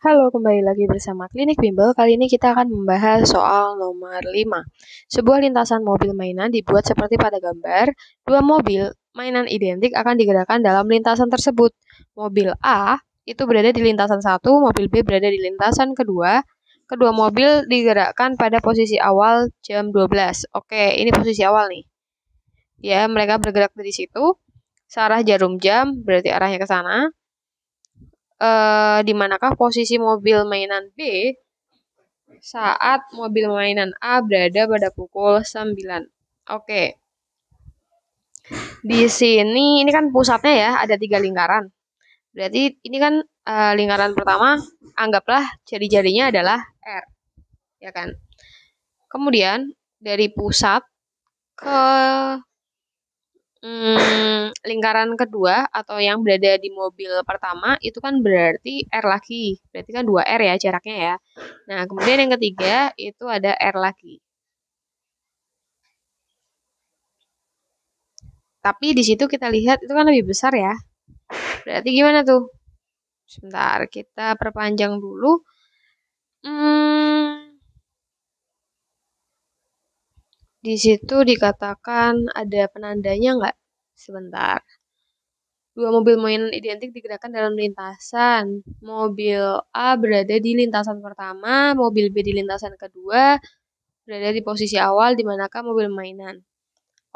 Halo, kembali lagi bersama Klinik Bimbel. Kali ini kita akan membahas soal nomor 5. Sebuah lintasan mobil mainan dibuat seperti pada gambar. Dua mobil mainan identik akan digerakkan dalam lintasan tersebut. Mobil A itu berada di lintasan 1, mobil B berada di lintasan kedua. Kedua mobil digerakkan pada posisi awal jam 12. Oke, ini posisi awal nih. Ya, mereka bergerak dari situ. Searah jarum jam, berarti arahnya ke sana. Di manakah posisi mobil mainan B saat mobil mainan A berada pada pukul 9. Oke. Di sini ini kan pusatnya ya, ada 3 lingkaran. Berarti ini kan lingkaran pertama, anggaplah jari-jarinya adalah R. Ya kan? Kemudian dari pusat ke lingkaran kedua atau yang berada di mobil pertama itu kan berarti R lagi. Berarti kan 2 R ya jaraknya ya. Nah, kemudian yang ketiga itu ada R lagi. Tapi di situ kita lihat itu kan lebih besar ya. Berarti gimana tuh? Sebentar, kita perpanjang dulu. Di situ dikatakan ada penandanya nggak? Sebentar. Dua mobil mainan identik digerakkan dalam lintasan. Mobil A berada di lintasan pertama, mobil B di lintasan kedua, berada di posisi awal di manakah mobil mainan.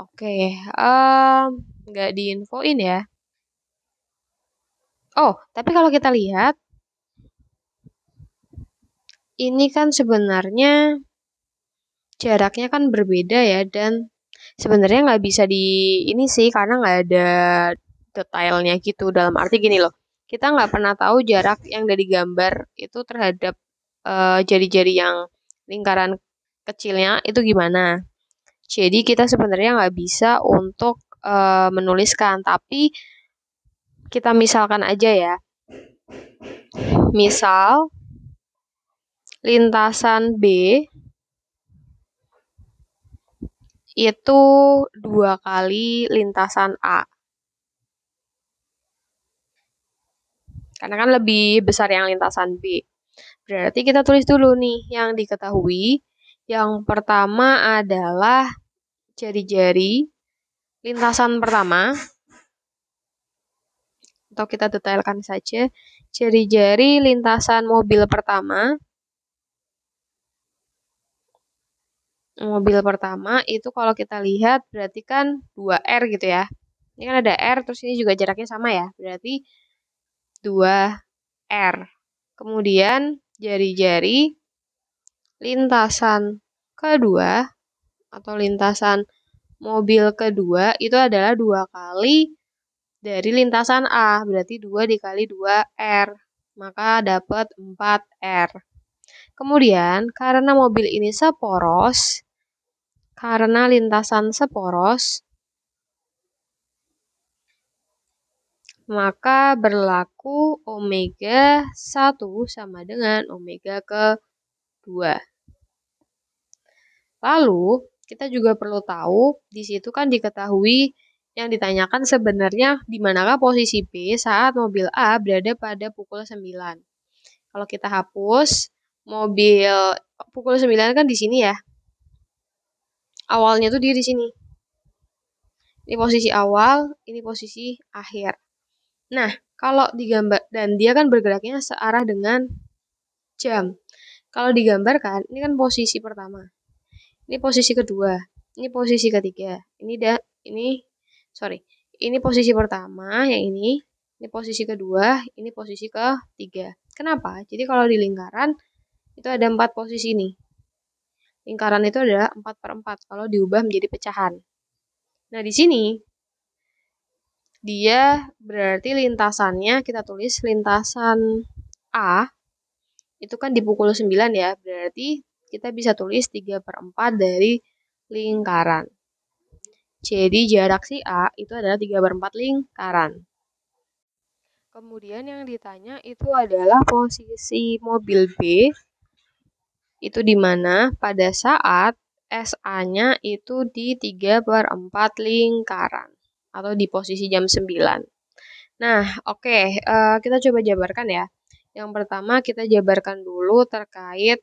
Oke, nggak diinfoin ya. Oh, tapi kalau kita lihat, ini kan sebenarnya jaraknya kan berbeda ya, dan sebenarnya nggak bisa ini sih, karena nggak ada detailnya gitu. Dalam arti gini loh, kita nggak pernah tahu jarak yang dari gambar itu terhadap jari-jari yang lingkaran kecilnya itu gimana. Jadi kita sebenarnya nggak bisa untuk menuliskan, tapi kita misalkan aja ya. Misal lintasan B itu 2 kali lintasan A. Karena kan lebih besar yang lintasan B. Berarti kita tulis dulu nih yang diketahui. Yang pertama adalah jari-jari lintasan pertama. Atau kita detailkan saja. Jari-jari lintasan mobil pertama. Mobil pertama itu kalau kita lihat berarti kan 2R gitu ya. Ini kan ada R, terus ini juga jaraknya sama ya. Berarti 2R. Kemudian jari-jari lintasan kedua atau lintasan mobil kedua itu adalah 2 kali dari lintasan A. Berarti 2 dikali 2R. Maka dapat 4R. Kemudian karena mobil ini seporos, karena lintasan seporos, maka berlaku omega 1 sama dengan omega ke 2. Lalu, kita juga perlu tahu, di situ kan diketahui yang ditanyakan sebenarnya di manakah posisi B saat mobil A berada pada pukul 9. Kalau kita hapus, mobil pukul 9 kan di sini ya. Awalnya tuh dia di sini. Ini posisi awal, ini posisi akhir. Nah, kalau digambar, dan dia kan bergeraknya searah dengan jam. Kalau digambarkan, ini kan posisi pertama. Ini posisi kedua. Ini posisi ketiga. Ini posisi pertama, yang ini. Ini posisi kedua, ini posisi ketiga. Kenapa? Jadi kalau di lingkaran, itu ada 4 posisi nih. Lingkaran itu adalah 4/4 kalau diubah menjadi pecahan. Nah, di sini dia berarti lintasannya kita tulis lintasan A itu kan di pukul 9 ya. Berarti kita bisa tulis 3/4 dari lingkaran. Jadi jarak si A itu adalah 3/4 lingkaran. Kemudian yang ditanya itu adalah posisi mobil B itu di mana pada saat SA-nya itu di 3/4 lingkaran atau di posisi jam 9. Nah, oke, kita coba jabarkan ya. Yang pertama kita jabarkan dulu terkait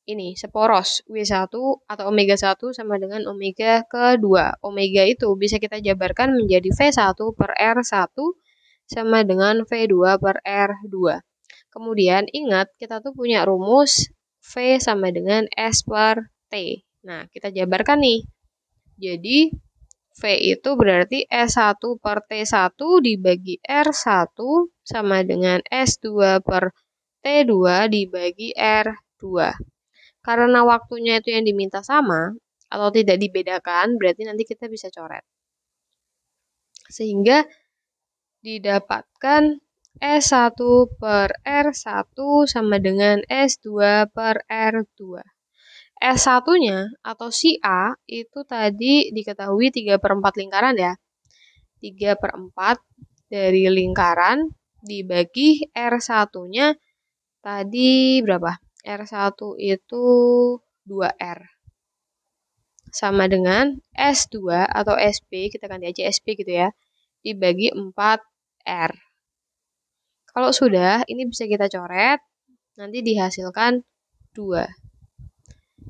ini, seporos W1 atau omega 1 sama dengan omega kedua. Omega itu bisa kita jabarkan menjadi V1 per R1 sama dengan V2 per R2. Kemudian ingat kita tuh punya rumus V sama dengan S per T. Nah, kita jabarkan nih. Jadi V itu berarti S1 per T1 dibagi R1 sama dengan S2 per T2 dibagi R2. Karena waktunya itu yang diminta sama, atau tidak dibedakan, berarti nanti kita bisa coret. Sehingga didapatkan S1 per R1 sama dengan S2 per R2. S1-nya atau si A itu tadi diketahui 3/4 lingkaran ya. 3/4 dari lingkaran dibagi R1-nya tadi berapa? R1 itu 2R. Sama dengan S2 atau SP, kita ganti aja SP gitu ya, dibagi 4R. Kalau sudah, ini bisa kita coret, nanti dihasilkan 2.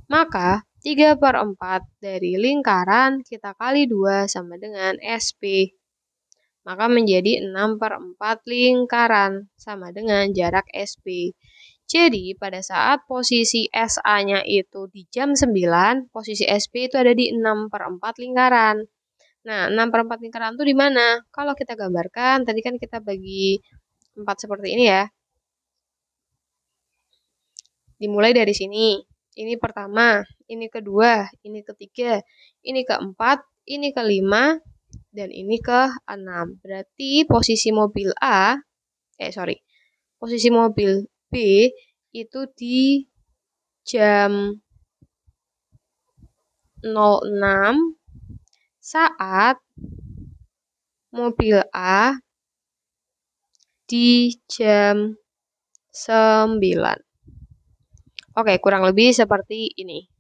Maka 3/4 dari lingkaran kita kali 2 sama dengan SP. Maka menjadi 6/4 lingkaran sama dengan jarak SP. Jadi, pada saat posisi SA-nya itu di jam 9, posisi SP itu ada di 6/4 lingkaran. Nah, 6/4 lingkaran itu di mana? Kalau kita gambarkan, tadi kan kita bagi 4 seperti ini ya. Dimulai dari sini. Ini pertama, ini kedua, ini ketiga, ini keempat, ini kelima, dan ini ke-6. Berarti posisi mobil posisi mobil B itu di jam 06 saat mobil A di jam 9. Oke, kurang lebih seperti ini.